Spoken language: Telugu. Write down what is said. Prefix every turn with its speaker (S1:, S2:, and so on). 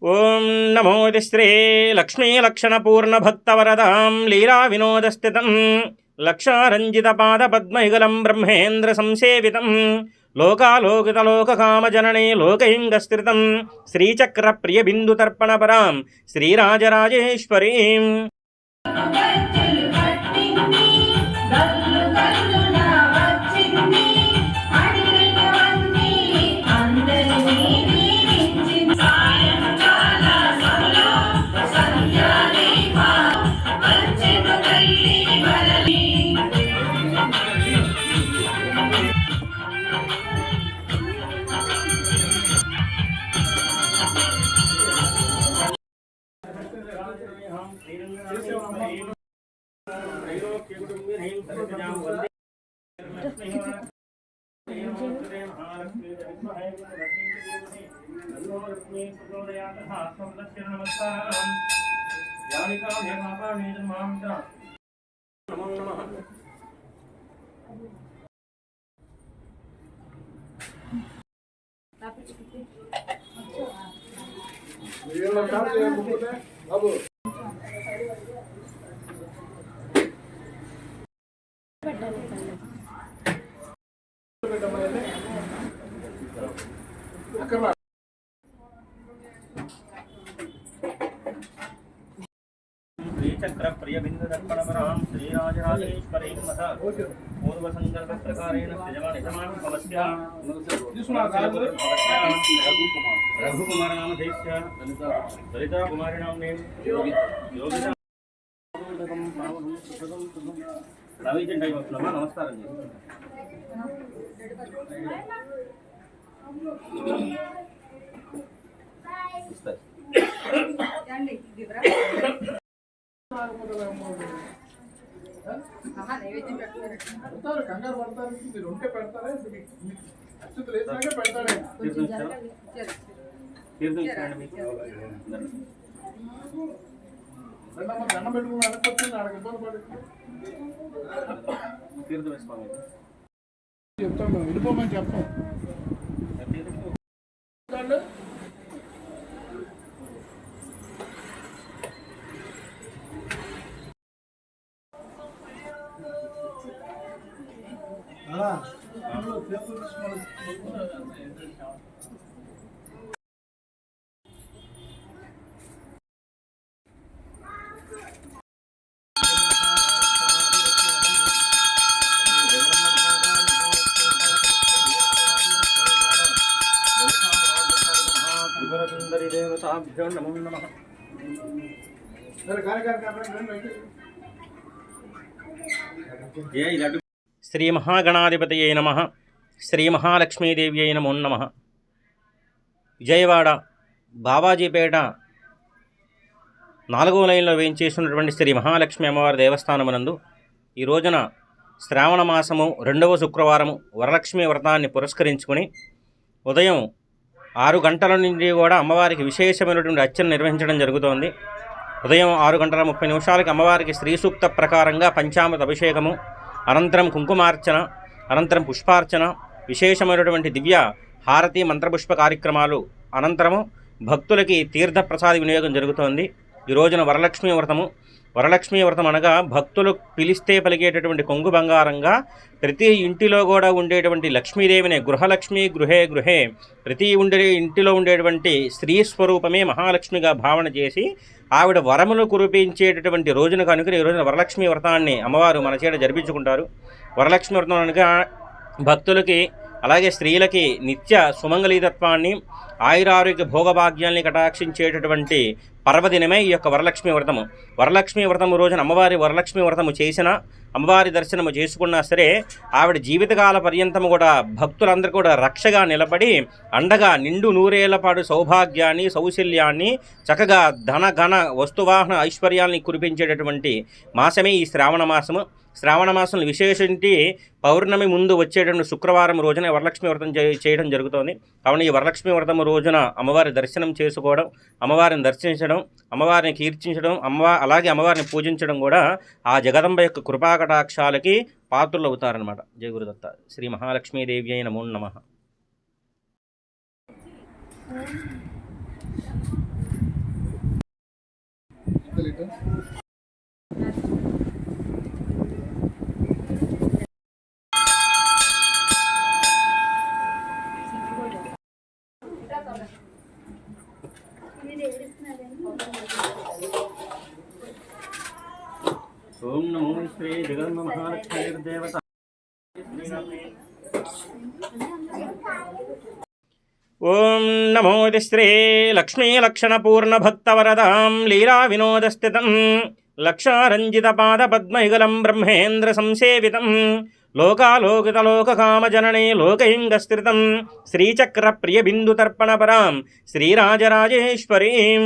S1: ఓం నమోది శ్రీ లక్ష్మీ లక్షణపూర్ణ భక్తవరదాం లీలా వినోదస్థితం లక్షారంజిత పాద పద్మయుగలం బ్రహ్మేంద్ర సంసేవితం లోకాలోకిత లోకకామజననే లోకైంగస్థితం శ్రీచక్ర ప్రియ బిందు తర్పణ పరాం శ్రీరాజరాజేశ్వరీం శ్రీచక్ర ప్రియ బిందు దర్పణ పరాం శ్రీరాజరాజేశ్వరీం మత పూర్వ సంకల్ప ప్రకారేణ యజమాన సమస్య రఘుకుమార నామధేస్య లలితా కుమారి నామ్నే యోగిత నవీజన్ టైం వస్తున్నామా? నమస్కారం
S2: కంగారు పడతారు, మీరు ఉంటే పెడతారే అక్షతలు వేసినాకే పెడతారే. దండం పెట్టుకుని వెనకొచ్చింది ఆడకి ఇబ్బంది పడి చెప్తాం, మేము వెళ్ళిపోమని చెప్తాం. దేవతాభ్యో నమో నమః. శ్రీ మహాగణాధిపతయే నమః. శ్రీ మహాలక్ష్మీదేవ్యై నమో నమః. విజయవాడ బావాజీపేట 4వ లైన్లో వేయించేసినటువంటి శ్రీ మహాలక్ష్మి అమ్మవారి దేవస్థానమునందు ఈ రోజున శ్రావణ మాసము 2వ శుక్రవారము వరలక్ష్మి వ్రతాన్ని పురస్కరించుకొని ఉదయం 6 గంటల నుండి కూడా అమ్మవారికి విశేషమైనటువంటి అర్చన నిర్వహించడం జరుగుతోంది. ఉదయం 6:30 అమ్మవారికి శ్రీ సూక్త ప్రకారంగా పంచామృత అభిషేకము, అనంతరం కుంకుమార్చన, అనంతరం పుష్పార్చన, విశేషమైనటువంటి దివ్య హారతి మంత్రపుష్ప కార్యక్రమాలు అనంతరము భక్తులకి తీర్థప్రసాద వినియోగం జరుగుతోంది. ఈ రోజున వరలక్ష్మీ వ్రతము. వరలక్ష్మీ వ్రతం అనగా భక్తులు పిలిస్తే పలికేటటువంటి కొంగు బంగారంగా ప్రతి ఇంటిలో కూడా ఉండేటువంటి లక్ష్మీదేవిని గృహలక్ష్మి గృహే గృహే ప్రతి ఇంటిలో ఉండేటువంటి స్త్రీ స్వరూపమే మహాలక్ష్మిగా భావన చేసి ఆవిడ వరములు కురిపించేటటువంటి రోజున కనుక ఈ రోజున వరలక్ష్మీ వ్రతాన్ని అమ్మవారు మన చేత జరిపించుకుంటారు. వరలక్ష్మి వ్రతం అనగా భక్తులకి అలాగే స్త్రీలకి నిత్య సుమంగళీతత్వాన్ని ఆయురారోగ్య భోగభాగ్యాల్ని కటాక్షించేటటువంటి పర్వదినమే ఈ యొక్క వరలక్ష్మి వ్రతము. వరలక్ష్మి వ్రతము రోజున అమ్మవారి వరలక్ష్మి వ్రతము చేసిన అమ్మవారి దర్శనము చేసుకున్నా సరే ఆవిడ జీవితకాల పర్యంతము కూడా భక్తులందరూ కూడా రక్షగా నిలబడి అండగా నిండు నూరేళ్ల పాటు సౌభాగ్యాన్ని సౌశల్యాన్ని చక్కగా ధన ఘన వస్తువాహన ఐశ్వర్యాల్ని కురిపించేటటువంటి మాసమే ఈ శ్రావణ మాసము. శ్రావణ మాసంలో విశేషించి పౌర్ణమి ముందు వచ్చేటువంటి శుక్రవారం రోజున వరలక్ష్మి వ్రతం చేయడం జరుగుతోంది. కావున ఈ వరలక్ష్మి వ్రతం రోజున అమ్మవారి దర్శనం చేసుకోవడం, అమ్మవారిని దర్శించడం, అమ్మవారిని కీర్తించడం, అలాగే అమ్మవారిని పూజించడం కూడా ఆ జగదంబ యొక్క కృపాకటాక్షాలకి పాత్రలు అవుతారనమాట. జయ గురుదత్త. శ్రీ మహాలక్ష్మీదేవ్యై నమో నమః.
S1: ఓం నమో శ్రీ జగన్మ మహాలక్ష్మీర్దేవత.
S2: ఓం నమో శ్రీ లక్ష్మీ లక్షణపూర్ణ భక్తవరదాం లీలా వినోదస్థితం లక్షారంజిత పాద పద్మయుగలం బ్రహ్మేంద్ర సంసేవితం లోకాలోకిత లోకకామజననే లోకైంగస్థితం శ్రీచక్ర ప్రియ బిందు తర్పణ పరాం శ్రీరాజరాజేశ్వరీం